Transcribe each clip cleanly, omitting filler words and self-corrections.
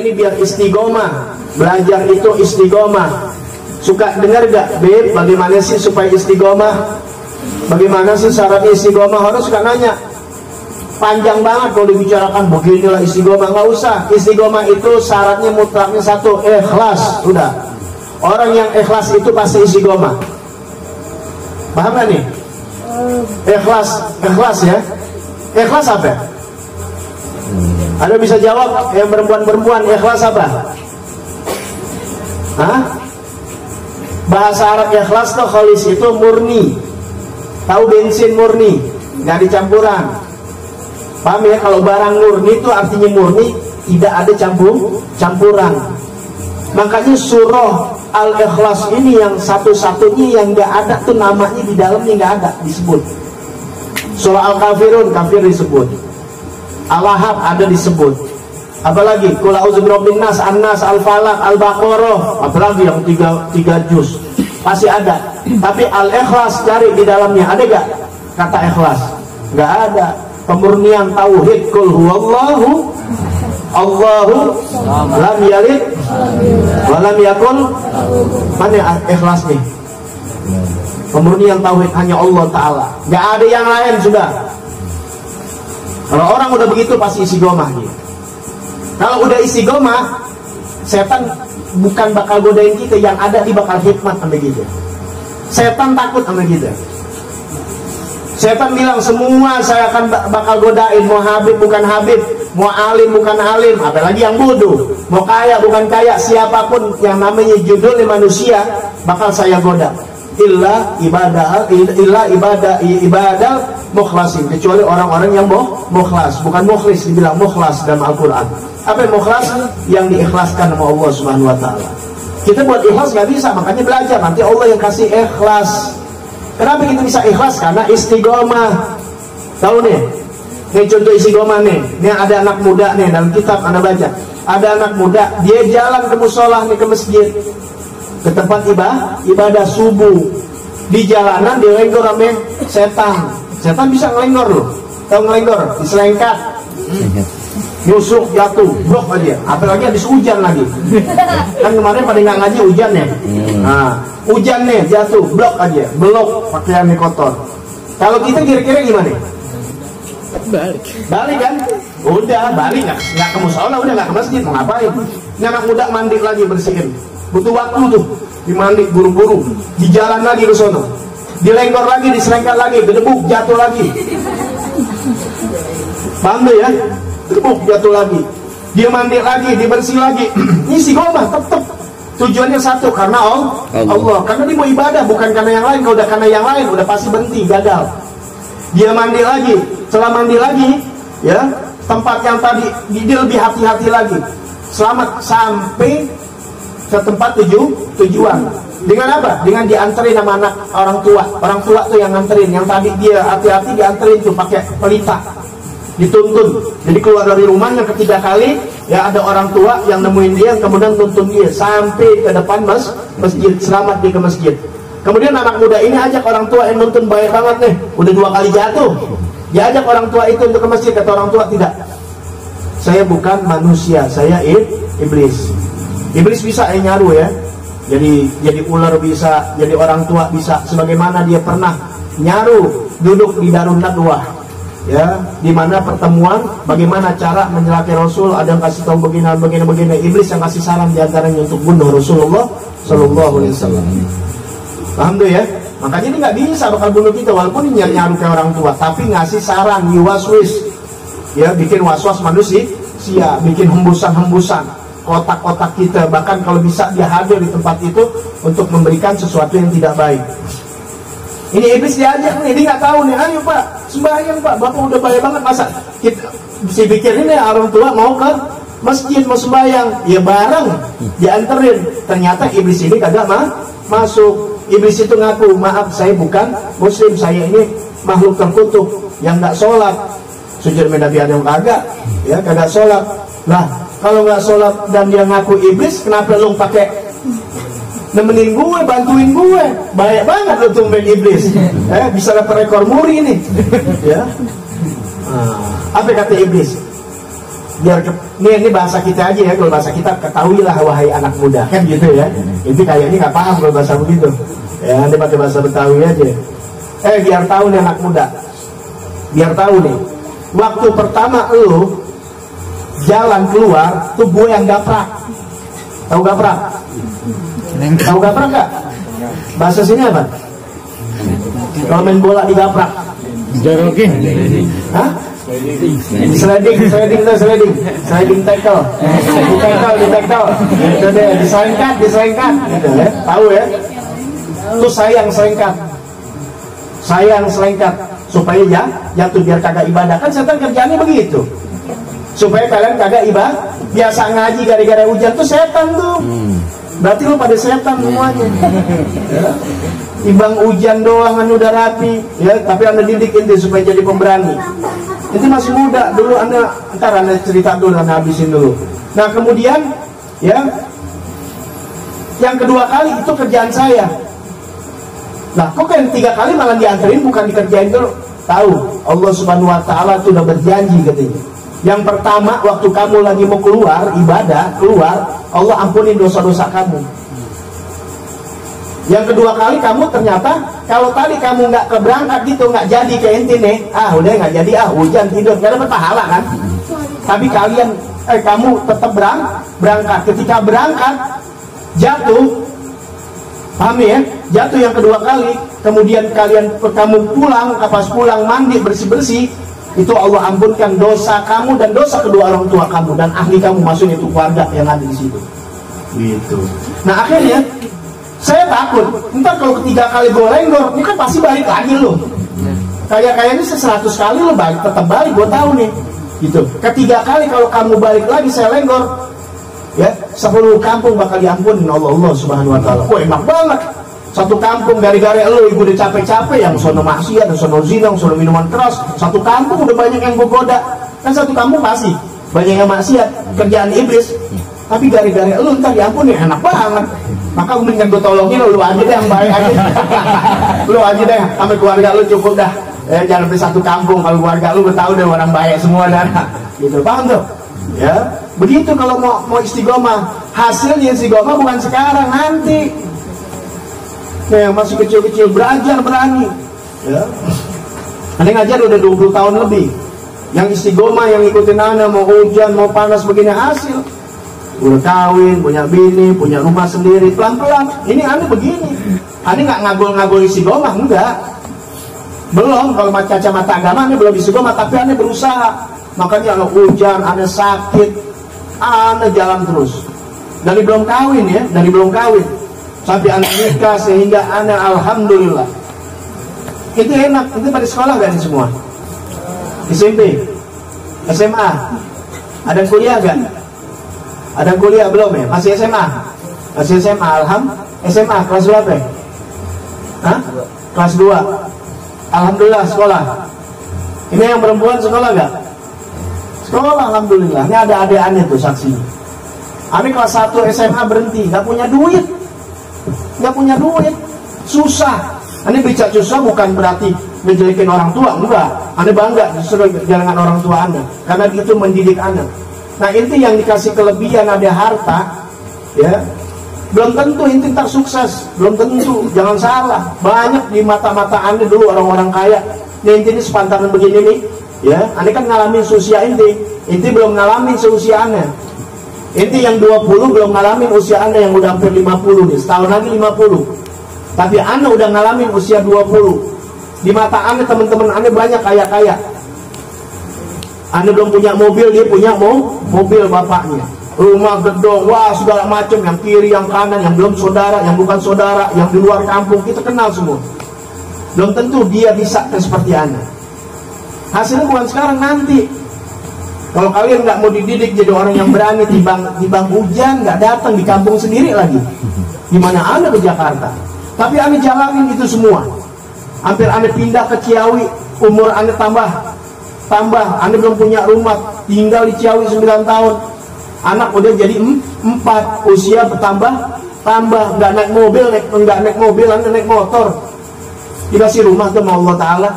ini biar istiqomah. Belajar itu istiqomah. Suka dengar gak, Beb, bagaimana sih supaya istiqomah? Bagaimana sih syarat istiqomah? Orang suka nanya. Panjang banget kalau dibicarakan beginilah istiqomah. Nggak usah. Istiqomah itu syaratnya mutlaknya satu, ikhlas. Udah. Orang yang ikhlas itu pasti istiqomah. Paham gak nih? Ikhlas ya. Ikhlas apa? Ada bisa jawab yang perempuan ikhlas apa? Hah? Bahasa Arab ikhlas tuh khalis itu murni. Tahu bensin murni, nggak dicampuran. Paham ya? Kalau barang murni itu artinya murni, tidak ada campuran. Makanya surah Al-Ikhlas ini yang satu-satunya yang nggak ada tuh namanya di dalamnya nggak ada disebut. Surah Al-Kafirun, kafir disebut. Al-Ahad ada disebut. Apalagi Qul a'udzu birabbin nas, An-Nas, Al-Falaq, Al-Baqarah, apalagi yang tiga juz pasti ada. Tapi Al-Ikhlas cari di dalamnya ada gak kata ikhlas? Gak ada. Pemurnian tauhid, Qul huwallahu Allahu lam yalid wa lam yakul. Mana ikhlas nih? Pemurnian tauhid hanya Allah Ta'ala, gak ada yang lain sudah. Kalau orang udah begitu pasti istiqomah gitu. Kalau udah istiqomah, setan bukan bakal godain kita, yang ada di bakal hikmat sama gitu. Setan takut sama kita. Setan bilang semua saya akan bakal godain, mau Habib bukan Habib, mau alim bukan alim, apalagi yang bodoh, mau kaya bukan kaya, siapapun yang namanya judulnya manusia bakal saya goda. Illa ibadah mukhlasin, kecuali orang-orang yang mukhlas, bukan mukhlis, dibilang mukhlas dalam Al-Quran. Apa yang mukhlas? Yang diikhlaskan sama Allah Subhanahu wa Ta'ala. Kita buat ikhlas nggak bisa, makanya belajar, nanti Allah yang kasih ikhlas. Kenapa kita bisa ikhlas? Karena istiqomah. Tahu nih, ini contoh istiqomah nih. Ini ada anak muda nih, dalam kitab Anda baca. Ada anak muda, dia jalan ke musola nih, ke masjid, ke tempat ibadah subuh. Di jalanan dilenggor sama setan. Setan bisa ngelenggor loh. Tahu ngelenggor? Diselengkat, nyusuk, jatuh, blok aja. Apalagi habis hujan lagi. Kan kemarin pada nggak ngaji hujan ya. Nah, hujan nih, jatuh, blok aja, belok, pakaiannya kotor. Kalau kita kira-kira gimana? Balik kan? Udah balik, nggak ke musola, udah nggak ke masjid, mau ngapain? Ini anak muda mandi lagi, bersihin. Butuh waktu tuh, dimandi buru-buru, di jalan lagi ke sono, dilenggor lagi, diselengkat lagi, gedebuk, jatuh lagi. Paham ya? Gedebuk, jatuh lagi. Dia mandi lagi, dibersih lagi. Ini istiqomah, tetap. Tujuannya satu, karena Allah. Karena dia mau ibadah, bukan karena yang lain. Kalau udah karena yang lain, udah pasti berhenti, gagal. Dia mandi lagi, setelah mandi lagi, ya, tempat yang tadi dia lebih hati-hati lati selamat sampai ke tempat tujuan. Dengan apa? Dengan dianterin sama anak orang tua. Orang tua tuh yang nganterin. Yang tadi dia hati-hati dianterin tuh pakai pelita, dituntun. Jadi keluar dari rumahnya ketiga kali, ya ada orang tua yang nemuin dia, kemudian tuntun dia sampai ke depan masjid. Selamat dia ke masjid. Kemudian anak muda ini ajak orang tua yang nuntun, baik banget nih, udah 2 kali jatuh. Dia ajak orang tua itu untuk ke masjid. Kata orang tua, tidak, saya bukan manusia, saya iblis. Iblis bisa nyaru ya, jadi ular bisa, jadi orang tua bisa. Sebagaimana dia pernah nyaru duduk di Darun Nadwah, ya, di mana pertemuan bagaimana cara menyelaki Rasul. Ada yang kasih tahu begini. Iblis yang kasih saran diantaranya untuk bunuh Rasulullah Sallallahu Alaihi Wasallam. Paham tuh ya? Makanya ini nggak bisa bakal bunuh kita walaupun ini nyaru kayak orang tua, tapi ngasih saran, yuwaswis, ya, bikin waswas manusia, bikin hembusan kotak-kotak kita. Bahkan kalau bisa dia hadir di tempat itu untuk memberikan sesuatu yang tidak baik. Ini iblis diajak nih, dia nggak tahu nih. Ayo Pak, sembahyang Pak, Bapak udah bahaya banget, masa kita si pikir ini orang tua mau ke masjid mau sembahyang, ya bareng dianterin. Ternyata iblis ini kagak masuk. Iblis itu ngaku, maaf saya bukan muslim, saya ini makhluk terkutuk yang nggak sholat. Sujud Nabi Adam kagak, ya kagak sholat. Nah kalau nggak sholat dan dia ngaku iblis, kenapa lu pakai nemenin gue, bantuin gue? Banyak banget lu tumben iblis. Bisa dapat rekor muri nih. Ya. Apa kata iblis? biar ini bahasa kita aja ya, kalau bahasa kita ketahuilah wahai anak muda, kan gitu ya. Itu kayaknya nggak paham kalau bahasa begitu ya, nanti pakai bahasa Betawi aja. Biar tahu nih anak muda, biar tahu nih, waktu pertama lu jalan keluar tuh gue yang gaprak. Tahu gaprak? Tahu gaprak gak? Bahasa sini apa? Kalau main bola digaprak. Jorokin. Hah? Sliding tackle. Di tackle. Itu deh, diselengkat. Gitu ya. Tahu ya? Itu sayang selengkat supaya jatuh biar kagak ibadah. Kan setan kerjaannya begitu. Supaya kalian kagak ibadah. Biasa ngaji gara-gara hujan tuh setan tuh. Berarti lu pada setan semuanya. Ya. Ibang hujan doang kan udah rapi ya, tapi anda didik inti supaya jadi pemberani. Itu masih muda dulu, anda cerita dulu, anda habisin dulu. Nah kemudian ya, yang kedua kali itu kerjaan saya. Nah kok kan 3 kali malah dianterin, bukan dikerjain dulu? Tahu Allah Subhanahu Wa Taala itu udah berjanji katanya. Yang pertama waktu kamu lagi mau keluar ibadah, Allah ampunin dosa-dosa kamu. Yang kedua kali kamu ternyata, kalau tadi kamu nggak keberangkat gitu, nggak jadi ke inti nih, udah nggak jadi, hujan tidur, nggak dapat pahala kan. Tapi kamu tetap berangkat. Ketika berangkat jatuh, paham ya? Jatuh yang kedua kali, kemudian kamu pulang, pas pulang mandi bersih, itu Allah ampunkan dosa kamu dan dosa kedua orang tua kamu dan ahli kamu, maksudnya itu keluarga yang ada di situ. Gitu. Nah akhirnya saya takut, ntar kalau ketiga kali gue lenggor, ini kan pasti balik lagi lo. Kayaknya 100 kali lo tetap balik, gue tahu nih. Gitu. Ketiga kali kalau kamu balik lagi saya lenggor, ya 10 kampung bakal diampunin Allah Subhanahu Wa Taala. Wah enak banget. Satu kampung gara-gara lo, ibu udah capek-capek, yang sono maksiat, yang sono zina, yang sono minuman keras. Satu kampung udah banyak yang goda. Kan satu kampung pasti banyak yang maksiat, kerjaan iblis. Tapi gara-gara lu ntar diampuni, enak banget. Maka mendingan gue tolongin lu aja deh yang baik aja. Lu aja deh, sampai keluarga lu cukup dah. Jangan sampai satu kampung, kalau keluarga lu tahu deh orang baik semua dah. Gitu, paham tuh? Ya, begitu kalau mau istiqomah. Hasilnya istiqomah bukan sekarang, nanti. Nah, yang masih kecil-kecil belajar berani. Ya. Ada ngajar udah 20 tahun lebih. Yang istiqomah, yang ikutin anak, mau hujan, mau panas begini hasil. Udah kawin, punya bini, punya rumah sendiri, pelan-pelan. Ini aneh begini. Aneh nggak ngagul-ngagul istiqomah, enggak. Belum, kalau kacamata agama aneh belum istiqomah, tapi aneh berusaha. Makanya kalau hujan, aneh sakit, aneh jalan terus. Dari belum kawin ya, sampai aneh nikah, sehingga aneh alhamdulillah. Itu enak, itu pada sekolah gak nih semua? SMP, SMA, ada kuliah gak? Ada kuliah belum ya? Masih SMA? Masih SMA, SMA, kelas berapa ya? Hah? Kelas 2. Alhamdulillah sekolah. Ini yang perempuan sekolah gak? Sekolah, alhamdulillah. Ini ada adik-aneh tuh saksinya. Aneh kelas 1 SMA berhenti, gak punya duit. Susah. Aneh bicara susah bukan berarti menjelekin orang tua, enggak. Aneh bangga justru dengan orang tua Anda, karena itu mendidik Anda. Nah inti yang dikasih kelebihan ada harta, ya belum tentu inti ntar sukses, belum tentu. Jangan salah, banyak di mata-mata Anda dulu orang-orang kaya. Inti ini sepantaran begini nih, ya. Anda kan ngalamin seusia inti belum ngalamin seusia Anda. Inti yang 20 belum ngalamin usia Anda yang udah hampir 50 nih, setahun lagi 50. Tapi Anda udah ngalamin usia 20. Di mata Anda teman-teman Anda banyak kaya-kaya. Anda belum punya mobil, dia punya mobil bapaknya, rumah gedung, wah segala macam, yang kiri, yang kanan, yang belum saudara, yang bukan saudara, yang di luar kampung, kita kenal semua. Belum tentu dia bisa seperti Anda. Hasilnya bukan sekarang, nanti. Kalau kalian nggak mau dididik jadi orang yang berani, timbang hujan nggak datang di kampung sendiri lagi. Gimana Anda ke Jakarta? Tapi Anda jalanin itu semua. Hampir Anda pindah ke Ciawi, umur Anda tambah, Anda belum punya rumah, tinggal di Ciawi 9 tahun. Anak udah jadi 4, usia bertambah, nggak naik mobil, Anda naik motor. Dikasih rumah tuh sama Allah Ta'ala.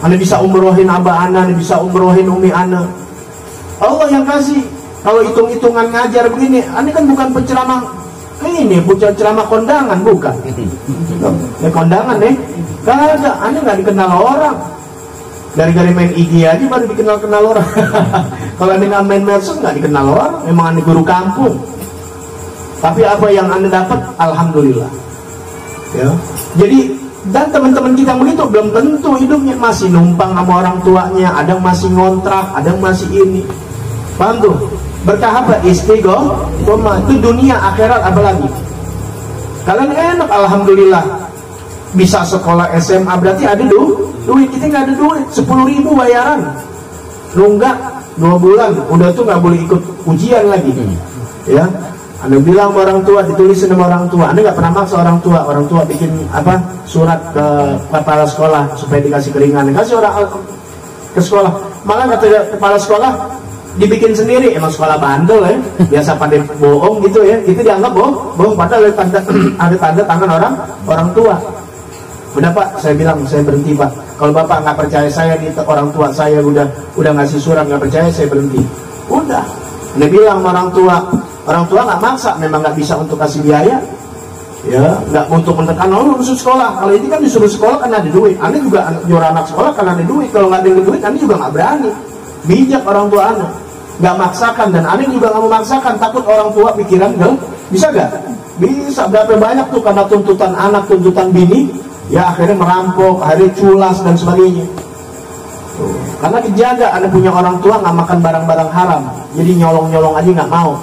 Anda bisa umrohin abah Anda bisa umrohin umi Anda. Allah yang kasih. Kalau hitung-hitungan ngajar begini, ini kan bukan penceramah, ini bukan ceramah kondangan, bukan. Ya kondangan nih, kagak, ini nggak dikenal orang. Dari main IG aja baru dikenal orang. Kalau anda nggak main medsos nggak dikenal orang, memang anda guru kampung. Tapi apa yang anda dapat, alhamdulillah. Ya, jadi dan teman-teman kita begitu belum tentu hidupnya, masih numpang sama orang tuanya, ada yang masih ngontrak, ada yang masih ini. Paham tuh? Berkah apa? Istiqomah. Itu dunia, akhirat apalagi. Kalian enak, alhamdulillah. Bisa sekolah SMA, berarti ada duit. Kita nggak ada duit, 10.000 bayaran. Nunggak 2 bulan, udah tuh nggak boleh ikut ujian lagi. Ya, Anda bilang sama orang tua, ditulis sama orang tua. Anda nggak pernah maksa orang tua bikin apa surat ke kepala sekolah supaya dikasih keringanan. Kasih orang ke sekolah. Malah kata kepala sekolah, dibikin sendiri. Emang sekolah bandel ya, biasa pada bohong gitu ya, itu dianggap bohong padahal ada tanda tangan orang tua. Udah Pak, saya bilang saya berhenti Pak. Kalau Bapak nggak percaya saya, di orang tua saya udah ngasih surat, nggak percaya, saya berhenti. Udah, dia bilang sama orang tua nggak maksa, memang nggak bisa untuk kasih biaya, ya nggak untuk menekan lulus sekolah. Kalau ini kan disuruh sekolah karena ada duit. Anda juga nyuruh anak sekolah karena ada duit. Kalau nggak ada duit, Anda juga nggak berani. Bijak orang tua Anda, nggak maksakan, dan Anda juga nggak memaksakan. Takut orang tua pikiran bisa nggak? Bisa. Berapa banyak tuh karena tuntutan anak, tuntutan bini, ya akhirnya merampok, akhirnya culas dan sebagainya. Tuh. Karena dijaga, Anda punya orang tua nggak makan barang-barang haram, jadi nyolong-nyolong aja nggak mau.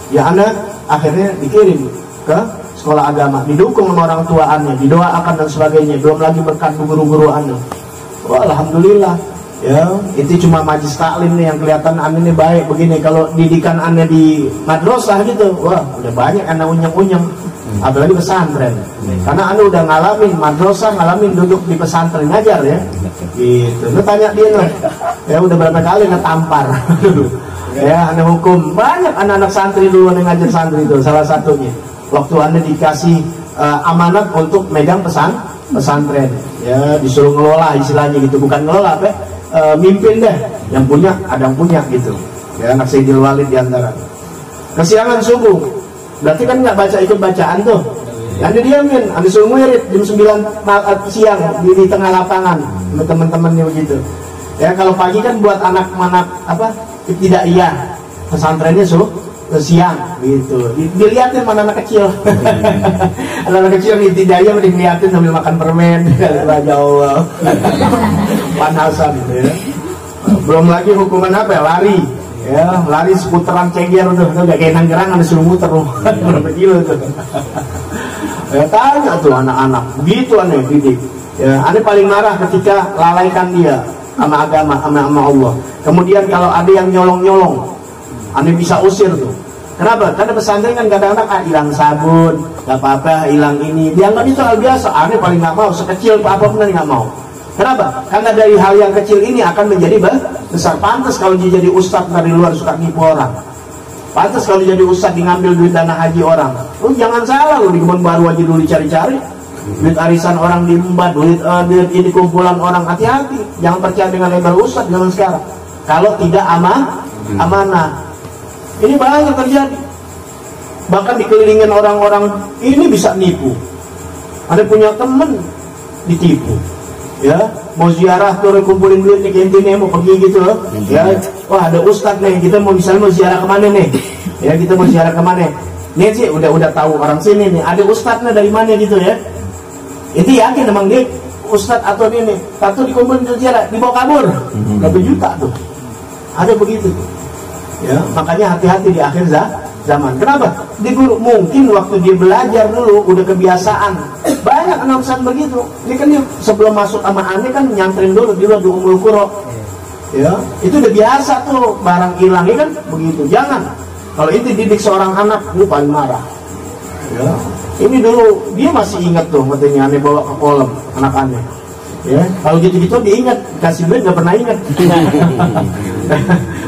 Ya Anda akhirnya dikirim ke sekolah agama, didukung sama orang tua Anda, didoakan dan sebagainya. Belum lagi berkat guru-guru Anda. Wah, alhamdulillah. Ya, itu cuma majlis taklim nih yang kelihatan Anda ini baik begini. Kalau didikan Anda di madrasah gitu, wah udah banyak Anda unyeng-unyeng. Apalagi pesantren, karena Anda udah ngalamin madrasah, ngalamin duduk di pesantren ngajar ya. Gitu. Lu tanya dia loh, ya udah berapa kali ngetampar. Ya, Anda hukum banyak anak-anak santri dulu yang ngajar santri itu salah satunya. Waktu Anda dikasih amanat untuk megang pesantren, ya disuruh ngelola istilahnya gitu, bukan ngelola apa? Mimpin deh, yang punya ada yang punya gitu. Ya, anak Sayyidil Walid diantara. Kesiangan subuh, berarti kan nggak baca ikut bacaan tuh. Anda diamin, Anda suruh murid jam 9 siang di tengah lapangan sama teman-temannya begitu. Ya kalau pagi kan buat anak-anak apa tidak iya, pesantrennya suruh siang gitu. Dilihatin mana anak kecil. Anak kecil nih tidak iya dilihatin sambil makan permen. Ya Allah. Panasan gitu ya. Belum lagi hukuman apa ya? Lari. Ya, lari seputaran ceger tuh, gak kayak nanggerang ada suruh muter loh. Berapa kilo tuh. Ya tanya tuh anak-anak, begitu aneh didik. Ya, aneh paling marah ketika lalaikan dia sama agama, sama Allah. Kemudian kalau ada yang nyolong-nyolong, aneh bisa usir tuh. Kenapa? Karena pesantren kan kadang-kadang hilang sabun, gak apa-apa, hilang ini. Dianggap itu hal biasa. Aneh paling gak mau, sekecil apapun aneh gak mau. Kenapa? Karena dari hal yang kecil ini akan menjadi besar. Pantas kalau dia jadi ustadz dari luar suka nipu orang. Pantas kalau dia jadi ustadz ngambil duit dana haji orang. Lu jangan salah, lu di Kebun Baru aja dulu dicari-cari. Duit arisan orang diembat, duit ini kumpulan orang, hati-hati. Jangan percaya dengan lebar ustadz zaman sekarang. Kalau tidak amanah. Ini banyak terjadi. Bahkan dikelilingin orang-orang ini bisa nipu. Ada punya temen ditipu. Ya, mau ziarah tuh kumpulin duit nih intinya mau pergi gitu loh. Ya, wah ada ustadz nih, kita mau misalnya mau ziarah kemana nih? Ya, kita mau ziarah kemana? Nih sih udah tahu orang sini nih, ada ustadznya dari mana gitu ya. Itu yakin emang dia ustadz atau ini? Satu dikumpulin ziarah, dibawa kabur, 1 juta tuh. Ada begitu. Ya, makanya hati-hati di akhir zaman. Kenapa? Di guru mungkin waktu dia belajar dulu udah kebiasaan. Banyak anak pesan begitu. Ini kan dia sebelum masuk sama aneh kan nyantrin dulu di luar di Ummul Qura. Ya, itu udah biasa tuh barang hilang kan begitu. Jangan. Kalau itu didik seorang anak, lu paling marah. Ya. Ini dulu dia masih ingat tuh katanya aneh bawa ke kolam anak aneh. Ya, kalau gitu-gitu dia ingat, kasih duit nggak pernah ingat.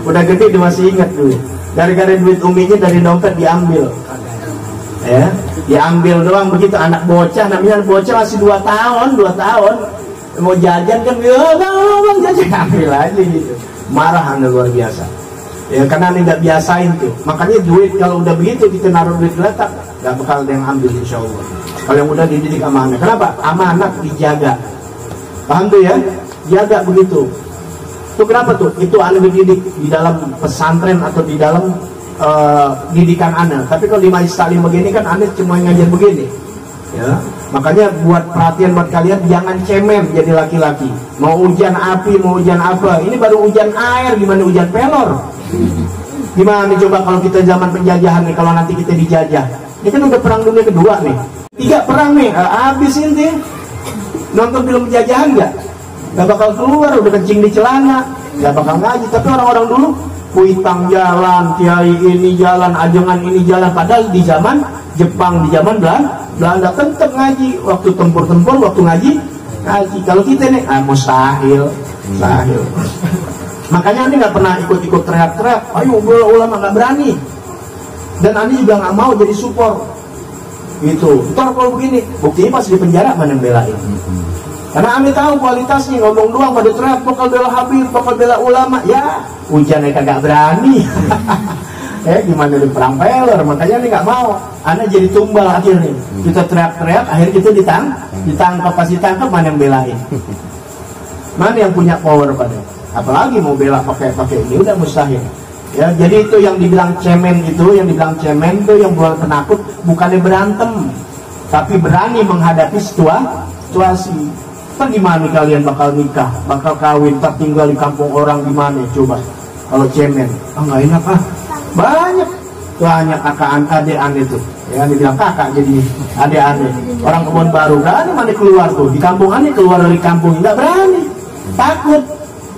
Udah gede dia masih ingat dulu. Gara-gara duit uminya dari dompet diambil. Ya, diambil doang begitu anak bocah, namanya bocah masih 2 tahun mau jajan kan, ya bang jajan ambil aja gitu. Marah Anda luar biasa. Ya karena ini nggak biasain tuh. Makanya duit kalau udah begitu kita naruh duit geletak, nggak bakal ada yang ambil insya Allah. Kalau yang udah dididik amanah. Kenapa? Amanah dijaga. Paham tuh ya? Jaga begitu. Itu kenapa tuh? Itu aneh dididik di dalam pesantren atau di dalam didikan aneh. Tapi kalau di majelis taklim begini kan aneh cuma ngajar begini. Ya, makanya buat perhatian buat kalian, jangan cemen jadi laki-laki. Mau hujan api, mau hujan apa, ini baru hujan air, gimana hujan pelor? Gimana coba kalau kita zaman penjajahan nih, kalau nanti kita dijajah, ini kan udah perang dunia kedua nih, 3 perang nih, habis ini nonton film penjajahan nggak bakal keluar, udah kencing di celana, nggak bakal ngaji. Tapi orang-orang dulu kuitang jalan, kiai ini jalan, ajengan ini jalan, padahal di zaman Jepang, di zaman Belanda tetap ngaji, waktu tempur-tempur, waktu ngaji. Kalau kita nih, mustahil. Makanya Andi nggak pernah ikut-ikut teriak-teriak, ayo ulama, nggak berani. Dan Andi juga nggak mau jadi support. Gitu. Ntar kalau begini, buktinya pas di penjara mana yang belain. Karena Andi tahu kualitasnya, ngomong doang pada teriak, bakal bela Habib, bakal bela ulama. Ya, hujannya kagak berani. Gimana di perang pelor, makanya ini nggak mau. Anda jadi tumbal akhirnya. Kita teriak-teriak, akhirnya kita ditangkap, pas ditangkap mana yang belain? Mana yang punya power pada? Apalagi mau bela pakai ini, udah mustahil. Ya, jadi itu yang dibilang cemen itu, yang buat penakut, bukannya berantem, tapi berani menghadapi situasi. Ntar gimana kalian bakal nikah, bakal kawin, ntar tinggal di kampung orang gimana? Coba kalau cemen, nggak enak banyak kakak adik aneh tuh, ya dibilang kakak jadi adik aneh. Orang Kebon Baru kan mana keluar tuh di kampung aneh, keluar dari kampung nggak berani, takut.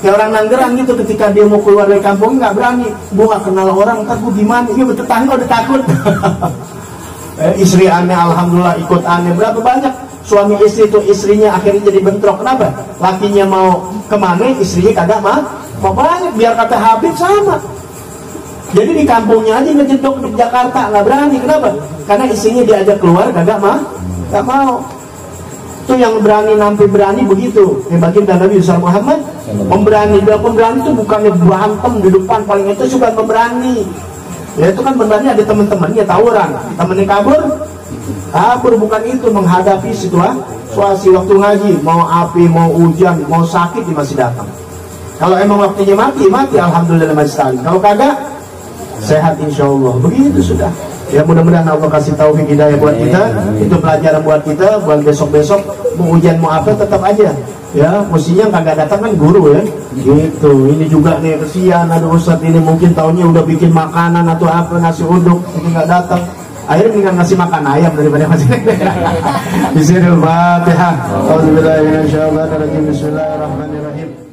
Kayak orang Nanggerang gitu, ketika dia mau keluar dari kampung nggak berani. Gua nggak kenal orang, ntar gua gimana? Iya tetangga udah takut. Istri aneh alhamdulillah ikut aneh. Berapa banyak suami istri tuh, istrinya akhirnya jadi bentrok. Kenapa? Lakinya mau kemana, istrinya kagak mau banyak. Biar kata Habib sama. Jadi di kampungnya aja ngejedok di Jakarta nggak berani. Kenapa? Karena istrinya diajak keluar kagak mau. Itu yang berani nampi berani begitu. Baginda Nabi Muhammad pemberani. Pemberani itu bukannya berantem di depan, paling itu suka pemberani. Ya itu kan pemberani ada teman-temannya tawuran, temennya kabur bukan itu, menghadapi situasi waktu ngaji, mau api, mau hujan, mau sakit dia masih datang. Kalau emang waktunya mati alhamdulillah masih sekali. Kalau kagak sehat insya Allah. Begitu sudah. Ya mudah-mudahan Allah kasih taufik hidayah buat kita. Itu pelajaran buat kita, buat besok-besok mau hujan mau apa tetap aja. Ya mestinya kagak datang kan guru ya. Gitu. Ini juga nih kesian, ada ustadz ini mungkin tahunnya udah bikin makanan atau apa, nasi uduk, ini nggak datang. Akhirnya mendingan ngasih makan ayam daripada masih. Bismillahirrahmanirrahim. Bismillahirrahmanirrahim.